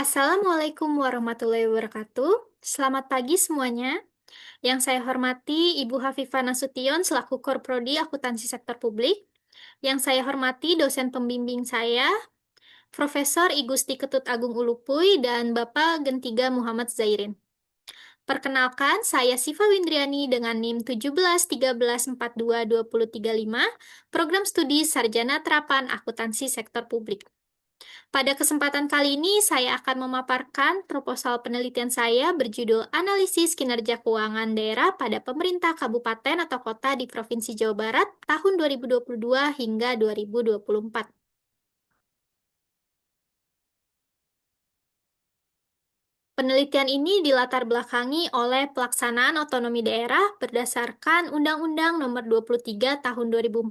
Assalamualaikum warahmatullahi wabarakatuh. Selamat pagi semuanya. Yang saya hormati Ibu Hafifah Nasution selaku Korprodi Akuntansi Sektor Publik. Yang saya hormati dosen pembimbing saya, Profesor I Gusti Ketut Agung Ulupuy dan Bapak Gentiga Muhammad Zairin. Perkenalkan, saya Siva Windriani dengan NIM 1713422035, Program Studi Sarjana Terapan Akuntansi Sektor Publik. Pada kesempatan kali ini, saya akan memaparkan proposal penelitian saya berjudul Analisis Kinerja Keuangan Daerah pada Pemerintah Kabupaten atau Kota di Provinsi Jawa Barat tahun 2022 hingga 2024. Penelitian ini dilatar belakangi oleh pelaksanaan otonomi daerah berdasarkan Undang-Undang Nomor 23 Tahun 2014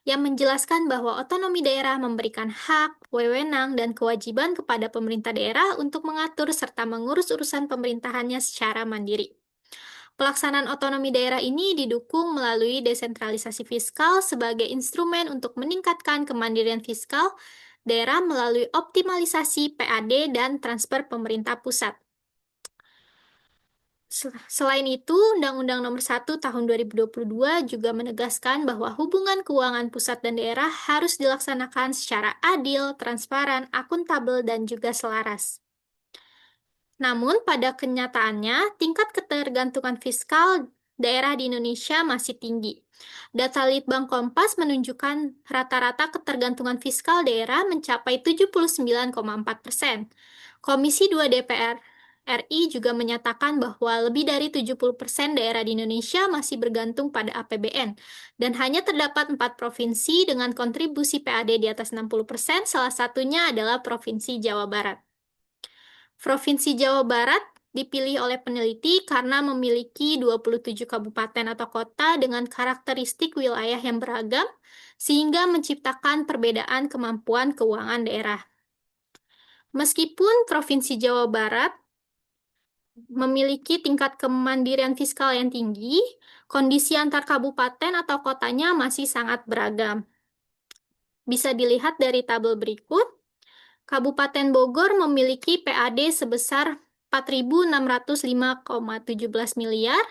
yang menjelaskan bahwa otonomi daerah memberikan hak, wewenang, dan kewajiban kepada pemerintah daerah untuk mengatur serta mengurus urusan pemerintahannya secara mandiri. Pelaksanaan otonomi daerah ini didukung melalui desentralisasi fiskal sebagai instrumen untuk meningkatkan kemandirian fiskal daerah melalui optimalisasi PAD dan transfer pemerintah pusat. Selain itu, Undang-Undang Nomor 1 Tahun 2022 juga menegaskan bahwa hubungan keuangan pusat dan daerah harus dilaksanakan secara adil, transparan, akuntabel, dan juga selaras. Namun, pada kenyataannya, tingkat ketergantungan fiskal daerah di Indonesia masih tinggi. Data Litbang Kompas menunjukkan rata-rata ketergantungan fiskal daerah mencapai 79,4%. Komisi 2 DPR RI juga menyatakan bahwa lebih dari 70% daerah di Indonesia masih bergantung pada APBN, dan hanya terdapat 4 provinsi dengan kontribusi PAD di atas 60%, salah satunya adalah Provinsi Jawa Barat. Provinsi Jawa Barat dipilih oleh peneliti karena memiliki 27 kabupaten atau kota dengan karakteristik wilayah yang beragam, sehingga menciptakan perbedaan kemampuan keuangan daerah. Meskipun Provinsi Jawa Barat memiliki tingkat kemandirian fiskal yang tinggi, kondisi antar kabupaten atau kotanya masih sangat beragam. Bisa dilihat dari tabel berikut. Kabupaten Bogor memiliki PAD sebesar 4.605,17 miliar,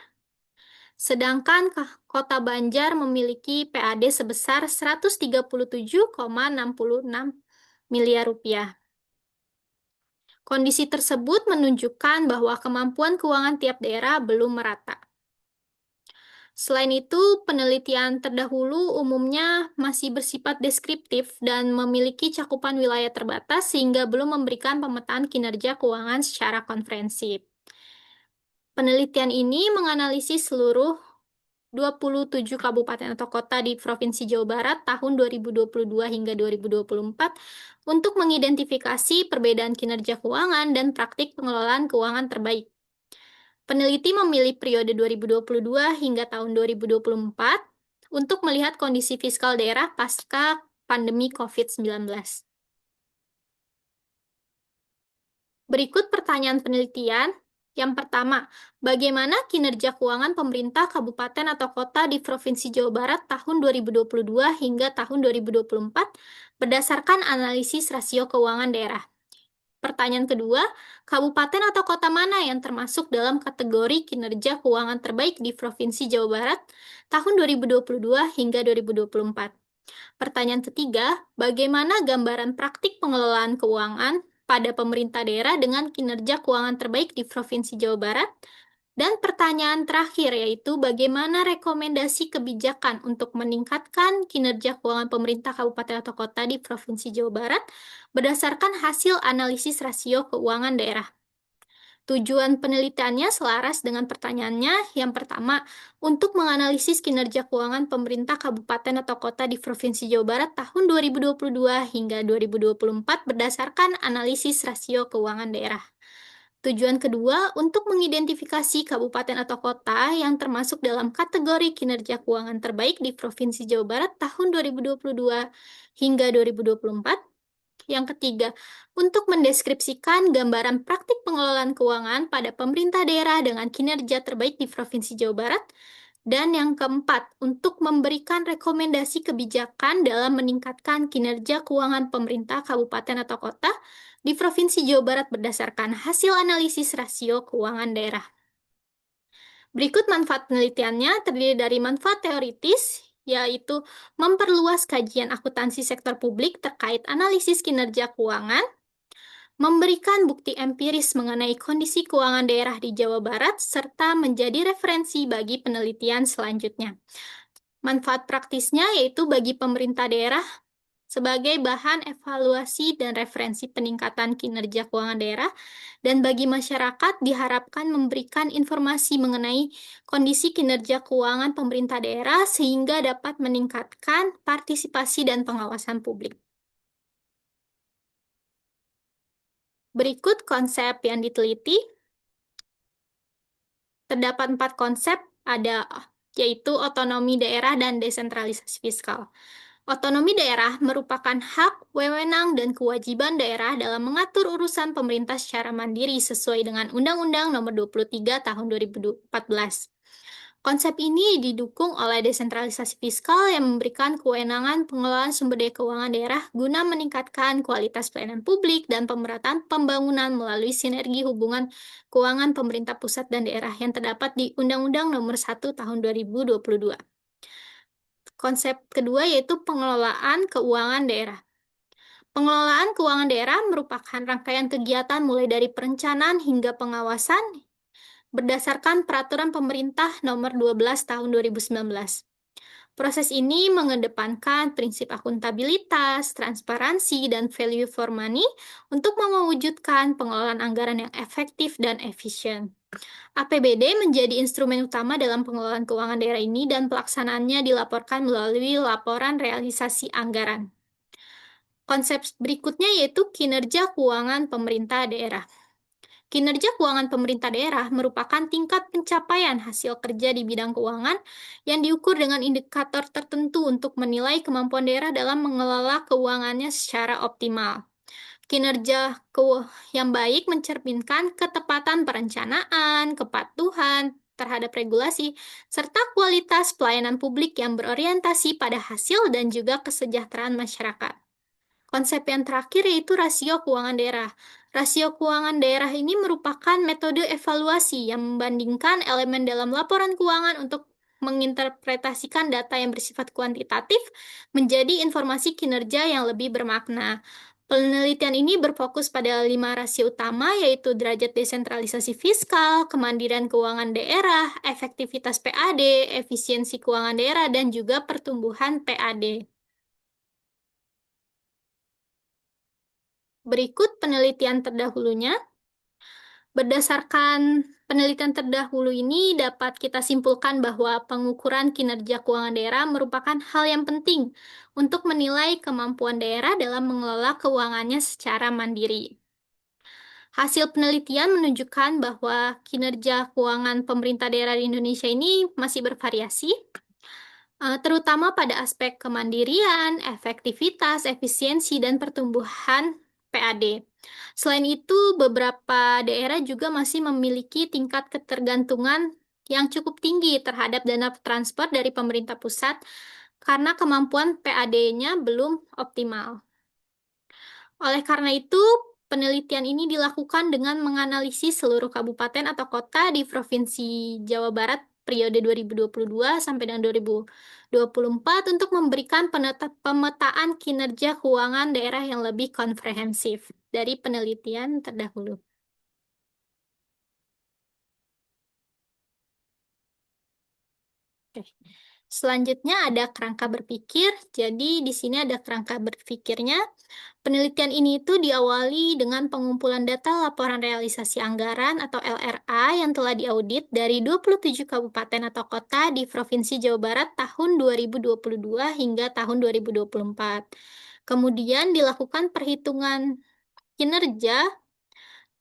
sedangkan Kota Banjar memiliki PAD sebesar 137,66 miliar rupiah. Kondisi tersebut menunjukkan bahwa kemampuan keuangan tiap daerah belum merata. Selain itu, penelitian terdahulu umumnya masih bersifat deskriptif dan memiliki cakupan wilayah terbatas sehingga belum memberikan pemetaan kinerja keuangan secara komprehensif. Penelitian ini menganalisis seluruh 27 kabupaten atau kota di Provinsi Jawa Barat tahun 2022 hingga 2024 untuk mengidentifikasi perbedaan kinerja keuangan dan praktik pengelolaan keuangan terbaik. Peneliti memilih periode 2022 hingga tahun 2024 untuk melihat kondisi fiskal daerah pasca pandemi COVID-19. Berikut pertanyaan penelitian. Yang pertama, bagaimana kinerja keuangan pemerintah kabupaten atau kota di Provinsi Jawa Barat tahun 2022 hingga tahun 2024 berdasarkan analisis rasio keuangan daerah? Pertanyaan kedua, kabupaten atau kota mana yang termasuk dalam kategori kinerja keuangan terbaik di Provinsi Jawa Barat tahun 2022 hingga 2024? Pertanyaan ketiga, bagaimana gambaran praktik pengelolaan keuangan pada pemerintah daerah dengan kinerja keuangan terbaik di Provinsi Jawa Barat? Dan pertanyaan terakhir yaitu bagaimana rekomendasi kebijakan untuk meningkatkan kinerja keuangan pemerintah kabupaten atau kota di Provinsi Jawa Barat berdasarkan hasil analisis rasio keuangan daerah. Tujuan penelitiannya selaras dengan pertanyaannya. Yang pertama, untuk menganalisis kinerja keuangan pemerintah kabupaten atau kota di Provinsi Jawa Barat tahun 2022 hingga 2024 berdasarkan analisis rasio keuangan daerah. Tujuan kedua, untuk mengidentifikasi kabupaten atau kota yang termasuk dalam kategori kinerja keuangan terbaik di Provinsi Jawa Barat tahun 2022 hingga 2024. Yang ketiga, untuk mendeskripsikan gambaran praktik pengelolaan keuangan pada pemerintah daerah dengan kinerja terbaik di Provinsi Jawa Barat. Dan yang keempat, untuk memberikan rekomendasi kebijakan dalam meningkatkan kinerja keuangan pemerintah kabupaten atau kota di Provinsi Jawa Barat berdasarkan hasil analisis rasio keuangan daerah. Berikut manfaat penelitiannya terdiri dari manfaat teoritis, yaitu memperluas kajian akuntansi sektor publik terkait analisis kinerja keuangan, memberikan bukti empiris mengenai kondisi keuangan daerah di Jawa Barat, serta menjadi referensi bagi penelitian selanjutnya. Manfaat praktisnya yaitu bagi pemerintah daerah sebagai bahan evaluasi dan referensi peningkatan kinerja keuangan daerah, dan bagi masyarakat diharapkan memberikan informasi mengenai kondisi kinerja keuangan pemerintah daerah sehingga dapat meningkatkan partisipasi dan pengawasan publik. Berikut konsep yang diteliti. Terdapat 4 konsep, yaitu otonomi daerah dan desentralisasi fiskal. Otonomi daerah merupakan hak, wewenang, dan kewajiban daerah dalam mengatur urusan pemerintah secara mandiri sesuai dengan Undang-Undang Nomor 23 Tahun 2014. Konsep ini didukung oleh desentralisasi fiskal yang memberikan kewenangan pengelolaan sumber daya keuangan daerah guna meningkatkan kualitas pelayanan publik dan pemerataan pembangunan melalui sinergi hubungan keuangan pemerintah pusat dan daerah yang terdapat di Undang-Undang Nomor 1 Tahun 2022. Konsep kedua yaitu pengelolaan keuangan daerah. Pengelolaan keuangan daerah merupakan rangkaian kegiatan mulai dari perencanaan hingga pengawasan berdasarkan Peraturan Pemerintah Nomor 12 Tahun 2019. Proses ini mengedepankan prinsip akuntabilitas, transparansi, dan value for money untuk mewujudkan pengelolaan anggaran yang efektif dan efisien. APBD menjadi instrumen utama dalam pengelolaan keuangan daerah ini dan pelaksanaannya dilaporkan melalui laporan realisasi anggaran. Konsep berikutnya yaitu kinerja keuangan pemerintah daerah. Kinerja keuangan pemerintah daerah merupakan tingkat pencapaian hasil kerja di bidang keuangan yang diukur dengan indikator tertentu untuk menilai kemampuan daerah dalam mengelola keuangannya secara optimal. Kinerja yang baik mencerminkan ketepatan perencanaan, kepatuhan terhadap regulasi, serta kualitas pelayanan publik yang berorientasi pada hasil dan juga kesejahteraan masyarakat. Konsep yang terakhir yaitu rasio keuangan daerah. Rasio keuangan daerah ini merupakan metode evaluasi yang membandingkan elemen dalam laporan keuangan untuk menginterpretasikan data yang bersifat kuantitatif menjadi informasi kinerja yang lebih bermakna. Penelitian ini berfokus pada 5 rasio utama, yaitu derajat desentralisasi fiskal, kemandirian keuangan daerah, efektivitas PAD, efisiensi keuangan daerah, dan juga pertumbuhan PAD. Berikut penelitian terdahulunya. Berdasarkan penelitian terdahulu ini dapat kita simpulkan bahwa pengukuran kinerja keuangan daerah merupakan hal yang penting untuk menilai kemampuan daerah dalam mengelola keuangannya secara mandiri. Hasil penelitian menunjukkan bahwa kinerja keuangan pemerintah daerah di Indonesia ini masih bervariasi, terutama pada aspek kemandirian, efektivitas, efisiensi, dan pertumbuhan PAD. Selain itu, beberapa daerah juga masih memiliki tingkat ketergantungan yang cukup tinggi terhadap dana transfer dari pemerintah pusat karena kemampuan PAD-nya belum optimal. Oleh karena itu, penelitian ini dilakukan dengan menganalisis seluruh kabupaten atau kota di Provinsi Jawa Barat periode 2022 sampai dengan 2024 untuk memberikan pemetaan kinerja keuangan daerah yang lebih komprehensif dari penelitian terdahulu. Oke. Selanjutnya ada kerangka berpikir. Jadi di sini ada kerangka berpikirnya. Penelitian ini itu diawali dengan pengumpulan data laporan realisasi anggaran atau LRA yang telah diaudit dari 27 kabupaten atau kota di Provinsi Jawa Barat tahun 2022 hingga tahun 2024. Kemudian dilakukan perhitungan kinerja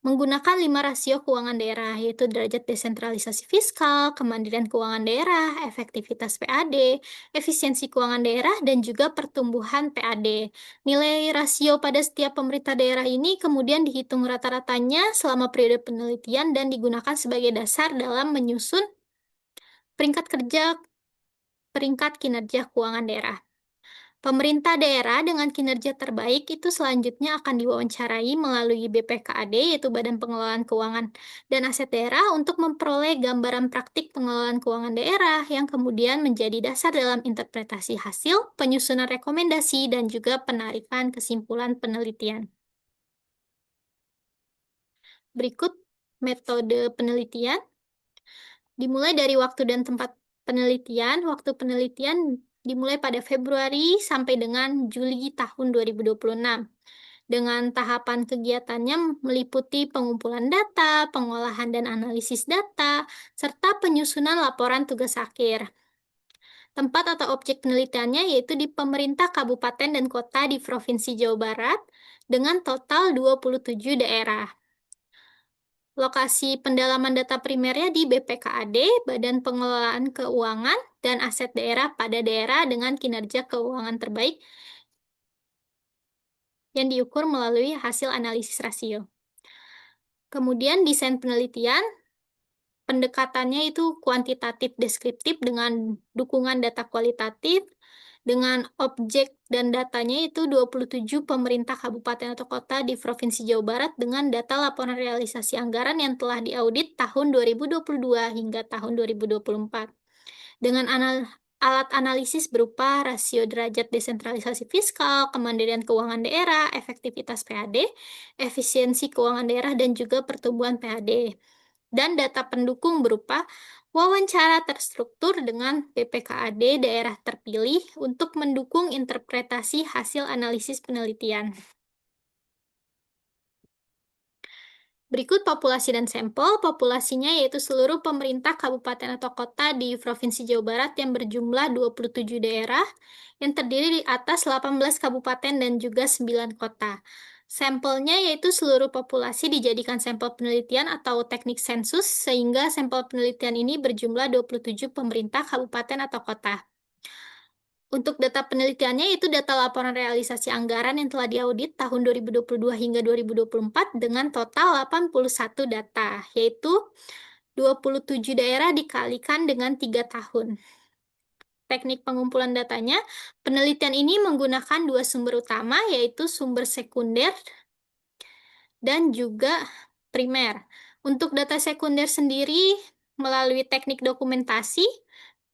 menggunakan 5 rasio keuangan daerah, yaitu derajat desentralisasi fiskal, kemandirian keuangan daerah, efektivitas PAD, efisiensi keuangan daerah, dan juga pertumbuhan PAD. Nilai rasio pada setiap pemerintah daerah ini kemudian dihitung rata-ratanya selama periode penelitian dan digunakan sebagai dasar dalam menyusun Peringkat kerja Peringkat kinerja keuangan daerah. Pemerintah daerah dengan kinerja terbaik itu selanjutnya akan diwawancarai melalui BPKAD, yaitu Badan Pengelolaan Keuangan dan Aset Daerah, untuk memperoleh gambaran praktik pengelolaan keuangan daerah yang kemudian menjadi dasar dalam interpretasi hasil, penyusunan rekomendasi, dan juga penarikan kesimpulan penelitian. Berikut metode penelitian. Dimulai dari waktu dan tempat penelitian. Waktu penelitian dimulai pada Februari sampai dengan Juli tahun 2026. Dengan tahapan kegiatannya meliputi pengumpulan data, pengolahan dan analisis data, serta penyusunan laporan tugas akhir. Tempat atau objek penelitiannya yaitu di pemerintah kabupaten dan kota di Provinsi Jawa Barat dengan total 27 daerah. Lokasi pendalaman data primernya di BPKAD, Badan Pengelolaan Keuangan dan Aset Daerah pada daerah dengan kinerja keuangan terbaik yang diukur melalui hasil analisis rasio. Kemudian desain penelitian, pendekatannya itu kuantitatif deskriptif dengan dukungan data kualitatif, dengan objek dan datanya itu 27 pemerintah kabupaten atau kota di Provinsi Jawa Barat dengan data laporan realisasi anggaran yang telah diaudit tahun 2022 hingga tahun 2024. Dengan alat analisis berupa rasio derajat desentralisasi fiskal, kemandirian keuangan daerah, efektivitas PAD, efisiensi keuangan daerah, dan juga pertumbuhan PAD. Dan data pendukung berupa wawancara terstruktur dengan BPKAD daerah terpilih untuk mendukung interpretasi hasil analisis penelitian. Berikut populasi dan sampel. Populasinya yaitu seluruh pemerintah kabupaten atau kota di Provinsi Jawa Barat yang berjumlah 27 daerah yang terdiri di atas 18 kabupaten dan juga 9 kota. Sampelnya yaitu seluruh populasi dijadikan sampel penelitian atau teknik sensus, sehingga sampel penelitian ini berjumlah 27 pemerintah kabupaten atau kota. Untuk data penelitiannya itu data laporan realisasi anggaran yang telah diaudit tahun 2022 hingga 2024 dengan total 81 data, yaitu 27 daerah dikalikan dengan 3 tahun. Teknik pengumpulan datanya, penelitian ini menggunakan dua sumber utama, yaitu sumber sekunder dan juga primer. Untuk data sekunder sendiri, melalui teknik dokumentasi,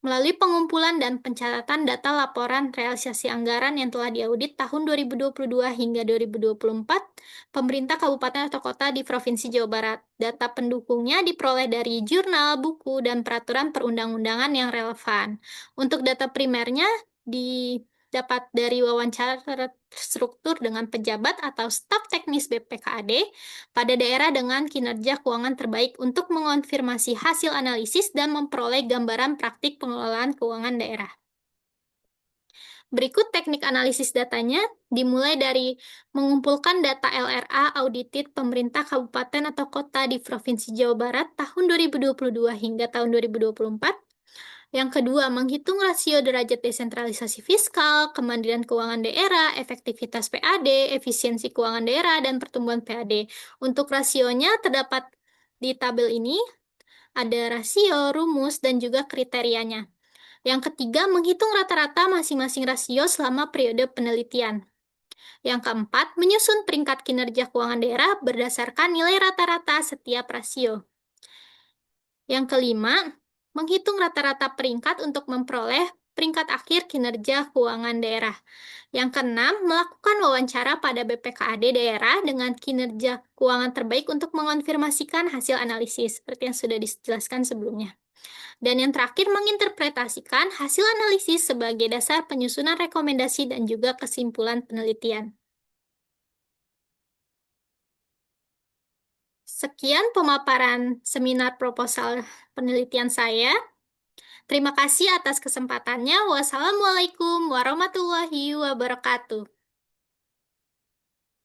melalui pengumpulan dan pencatatan data laporan realisasi anggaran yang telah diaudit tahun 2022 hingga 2024, pemerintah kabupaten atau kota di Provinsi Jawa Barat. Data pendukungnya diperoleh dari jurnal, buku, dan peraturan perundang-undangan yang relevan. Untuk data primernya didapat dari wawancara terstruktur dengan pejabat atau staf teknis BPKAD pada daerah dengan kinerja keuangan terbaik untuk mengonfirmasi hasil analisis dan memperoleh gambaran praktik pengelolaan keuangan daerah. Berikut teknik analisis datanya, dimulai dari mengumpulkan data LRA audited pemerintah kabupaten atau kota di Provinsi Jawa Barat tahun 2022 hingga tahun 2024. Yang kedua, menghitung rasio derajat desentralisasi fiskal, kemandirian keuangan daerah, efektivitas PAD, efisiensi keuangan daerah, dan pertumbuhan PAD. Untuk rasionya terdapat di tabel ini, ada rasio, rumus, dan juga kriterianya. Yang ketiga, menghitung rata-rata masing-masing rasio selama periode penelitian. Yang keempat, menyusun peringkat kinerja keuangan daerah berdasarkan nilai rata-rata setiap rasio. Yang kelima, menghitung rata-rata peringkat untuk memperoleh peringkat akhir kinerja keuangan daerah. Yang keenam, melakukan wawancara pada BPKAD daerah dengan kinerja keuangan terbaik untuk mengonfirmasikan hasil analisis, seperti yang sudah dijelaskan sebelumnya. Dan yang terakhir, menginterpretasikan hasil analisis sebagai dasar penyusunan rekomendasi dan juga kesimpulan penelitian. Sekian pemaparan seminar proposal penelitian saya. Terima kasih atas kesempatannya. Wassalamualaikum warahmatullahi wabarakatuh.